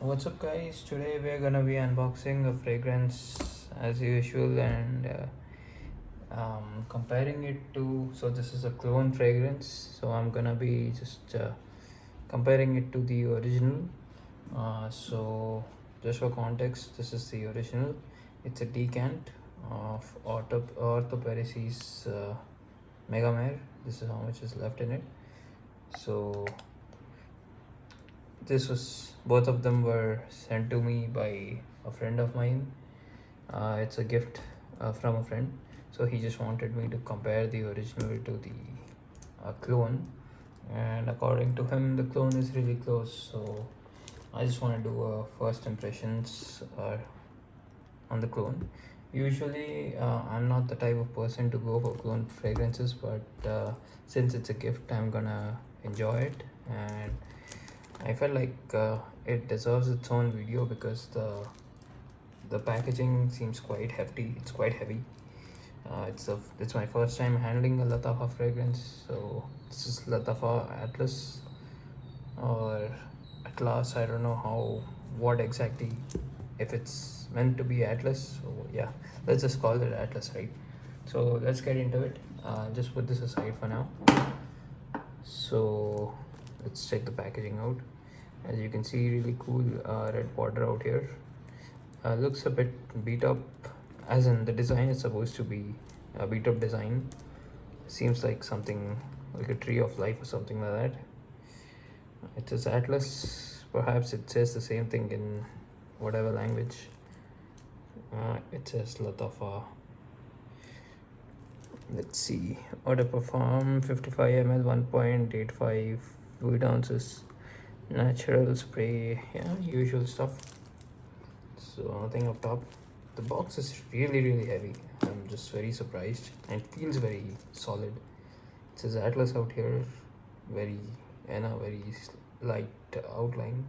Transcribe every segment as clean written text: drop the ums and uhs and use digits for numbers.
What's up, guys? Today we're gonna be unboxing a fragrance as usual and comparing it to. So, this is a clone fragrance, so I'm gonna be just comparing it to the original. Just for context, this is the original. It's a decant of Orto Parisi's Megamare. This is how much is left in it. So, both of them were sent to me by a friend of mine. It's a gift from a friend, so he just wanted me to compare the original to the clone, and according to him the clone is really close. So I just want to do a first impressions on the clone. Usually I'm not the type of person to go for clone fragrances, but since it's a gift, I'm gonna enjoy it, and I felt like it deserves its own video because the packaging seems quite hefty. It's quite heavy. It's my first time handling a Lattafa fragrance, so this is Lattafa Atlas or Atlas. I don't know what exactly, if it's meant to be Atlas. So yeah, let's just call it Atlas, right? So let's get into it. Just put this aside for now. So let's check the packaging out. As you can see, really cool red border out here. Looks a bit beat up, as in the design is supposed to be a beat up design. Seems like something like a tree of life or something like that. It says Atlas. Perhaps it says the same thing in whatever language. It says Lataffa. Let's see. Order perform 55 ml, 1.85 fluid ounces, natural spray. Yeah, usual stuff. So nothing up top. The box is really heavy. I'm just very surprised, and it feels very solid. It says Atlas out here, very very light outline.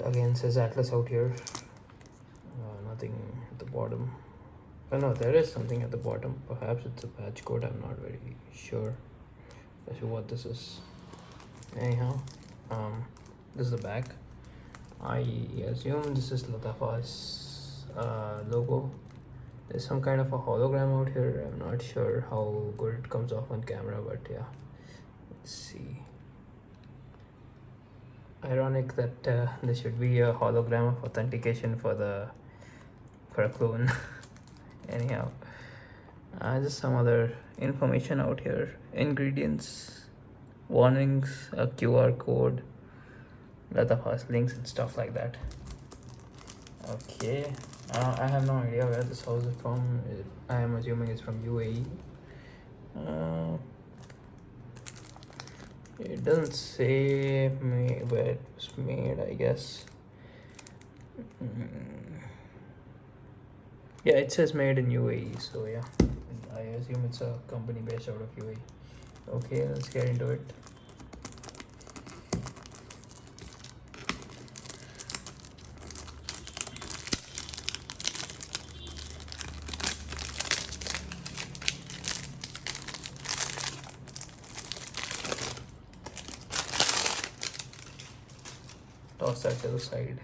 Again says Atlas out here. Nothing at the bottom. Oh no, there is something at the bottom. Perhaps it's a patch code. I'm not very sure as to what this is. Anyhow, this is the back. I assume this is Lataffa's logo. There's some kind of a hologram out here. I'm not sure how good it comes off on camera, but yeah. Let's see. Ironic that there should be a hologram of authentication for a clone. Anyhow, just some other information out here. Ingredients, warnings, a QR code, Lataffa's links and stuff like that. Okay, I have no idea where this house is from. I am assuming it's from UAE. It doesn't say where it was made, I guess. Yeah, it says made in UAE, so yeah, I assume it's a company based out of UAE. Okay, let's get into it. Toss that to the side,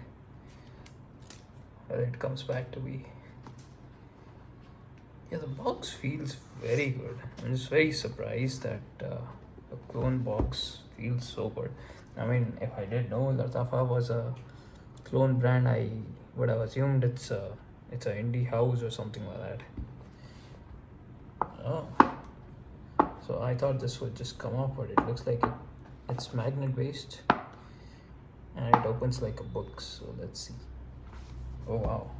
and it comes back to be. Yeah, the box feels very good. I'm just very surprised that a clone box feels so good. I mean, if I did know Lattafa was a clone brand, I would have assumed it's an indie house or something like that. Oh, so I thought this would just come off, but it looks like it's magnet based, and it opens like a book. So let's see. Oh wow,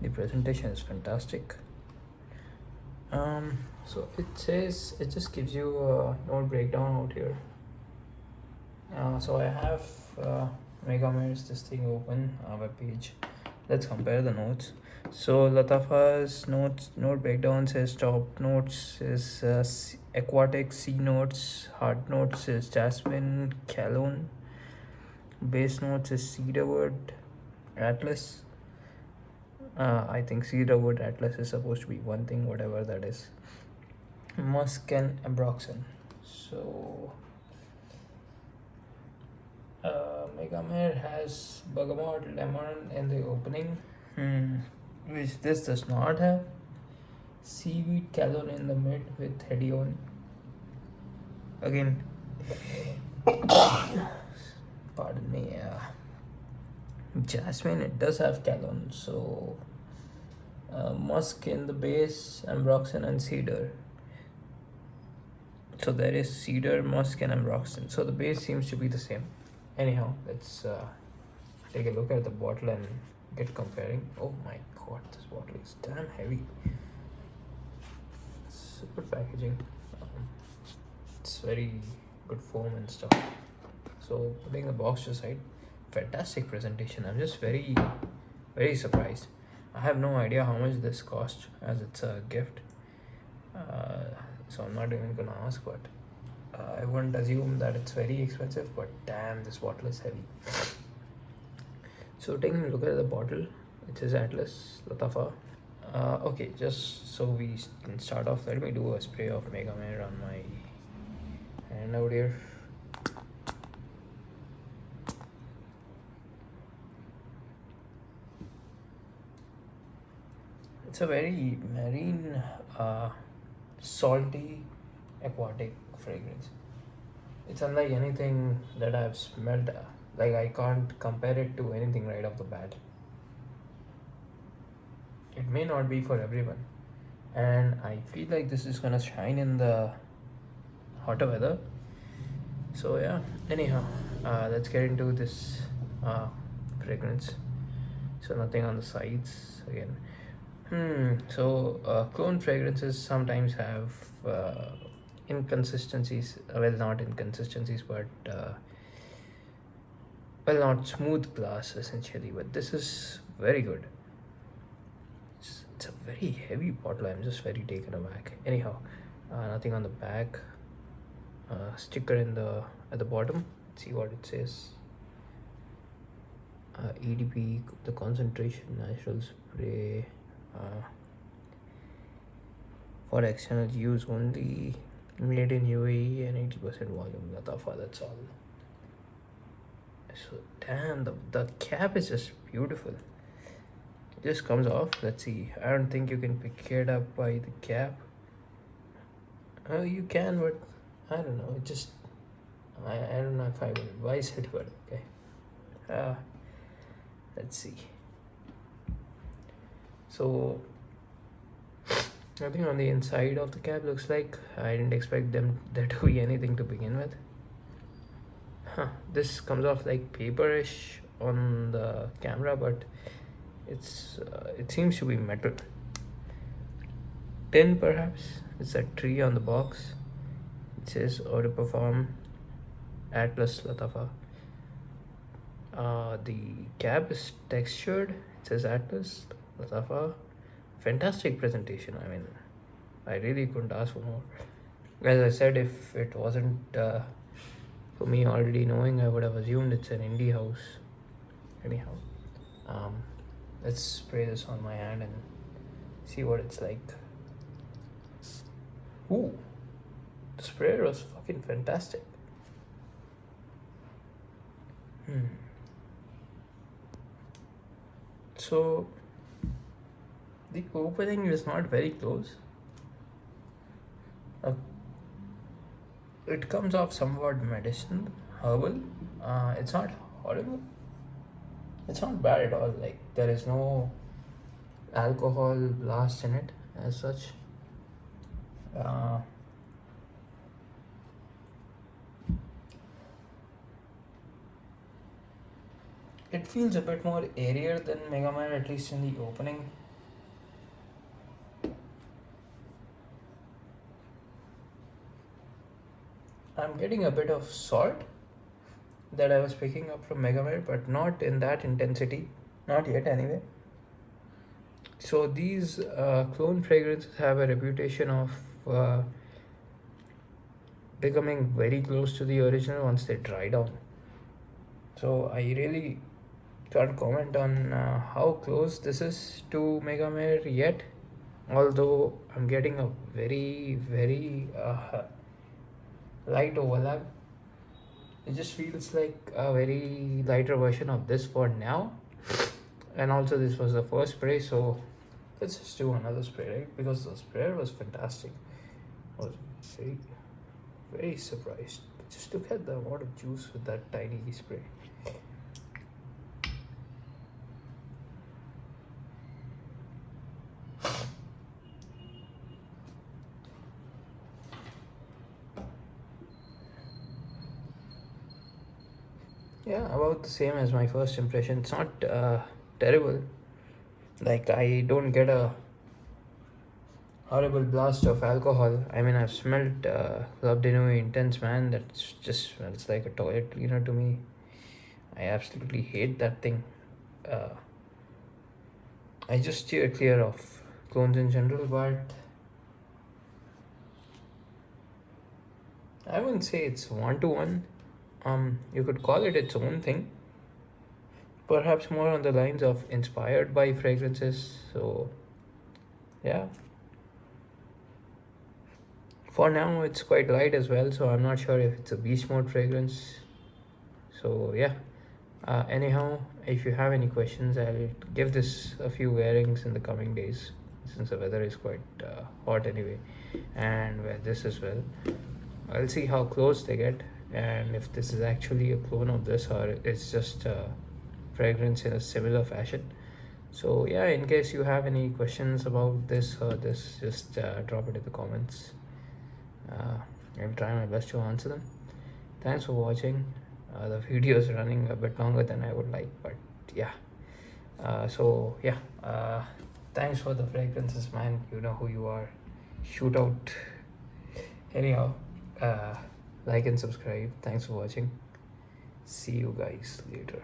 the presentation is fantastic. So it says, it just gives you a note breakdown out here. So I have Megamare's this thing open, web page. Let's compare the notes. So Lataffa's note breakdown says top notes is aquatic, sea notes, hard notes is jasmine, cologne, base notes is cedarwood, Atlas. I think cedarwood Atlas is supposed to be one thing, whatever that is. Musk and ambroxan. So Megamare has bergamot lemon in the opening, which this does not have. Seaweed calone in the mid with hedione. Again, pardon me. Jasmine, it does have calone, so musk in the base, ambroxan and cedar. So there is cedar, musk, and ambroxan. So the base seems to be the same. Anyhow, let's take a look at the bottle and get comparing. Oh my god, this bottle is damn heavy. Super packaging. It's very good foam and stuff. So putting the box aside, fantastic presentation. I'm just very surprised. I have no idea how much this cost as it's a gift. So I'm not even gonna ask, but I wouldn't assume that it's very expensive, but damn, this bottle is heavy. So taking a look at the bottle, it says Atlas, Lataffa. Okay, just so we can start off, let me do a spray of Megamare on my hand out here. It's a very marine, salty, aquatic fragrance. It's unlike anything that I've smelled. Like, I can't compare it to anything right off the bat. It may not be for everyone, and I feel like this is gonna shine in the hotter weather. So yeah. Anyhow, let's get into this fragrance. So nothing on the sides again. So clone fragrances sometimes have inconsistencies. Well, not inconsistencies, but well, not smooth glass essentially. But this is very good. It's a very heavy bottle. I'm just very taken aback. Anyhow, nothing on the back. Sticker in the at the bottom. Let's see what it says. EDP, the concentration, natural spray. For external use only, made in UAE and 80% volume. Lataffa, that's all. So damn, the cap is just beautiful. It just comes off. Let's see. I don't think you can pick it up by the cap. Oh, you can, but I don't know. It just I don't know if I would advise it, but okay. Let's see. So nothing on the inside of the cap looks like. I didn't expect there to be anything to begin with. This comes off like paperish on the camera, but it seems to be metal. Tin perhaps. It's a tree on the box. It says Orto Atlas Lataffa. The cap is textured. It says Atlas Lataffa. Fantastic presentation. I mean, I really couldn't ask for more. As I said, if it wasn't for me already knowing, I would have assumed it's an indie house. Anyhow, let's spray this on my hand and see what it's like. Ooh, the sprayer was fucking fantastic. So the opening is not very close. It comes off somewhat medicinal, herbal. It's not horrible. It's not bad at all. Like, there is no alcohol blast in it as such. It feels a bit more airier than Megamare, at least in the opening. I'm getting a bit of salt that I was picking up from Megamare, but not in that intensity. Not yet, anyway. So these clone fragrances have a reputation of becoming very close to the original once they dry down. So I really can't comment on how close this is to Megamare yet, although I'm getting a very light overlap. It just feels like a very lighter version of this for now. And also this was the first spray, so let's just do another spray, right? Because the sprayer was fantastic. I was very, very surprised. Just look at the amount of juice with that tiny spray. Yeah, about the same as my first impression. It's not terrible. Like, I don't get a horrible blast of alcohol. I mean, I've smelled Labdino Intense, man. That's just smells like a toilet cleaner to me. I absolutely hate that thing. Uh, I just steer clear of clones in general, but I wouldn't say it's one to one. You could call it its own thing. Perhaps more on the lines of inspired by fragrances. So, yeah. For now, it's quite light as well, so I'm not sure if it's a beast mode fragrance. So, yeah. Anyhow, if you have any questions, I'll give this a few wearings in the coming days since the weather is quite hot anyway, and wear this as well. I'll see how close they get and if this is actually a clone of this or it's just a fragrance in a similar fashion. So, yeah, in case you have any questions about this or this, just drop it in the comments. I'll try my best to answer them. Thanks for watching. The video is running a bit longer than I would like, but yeah. So yeah, thanks for the fragrances, man. You know who you are. Shoot out. Anyhow, like and subscribe. Thanks for watching. See you guys later.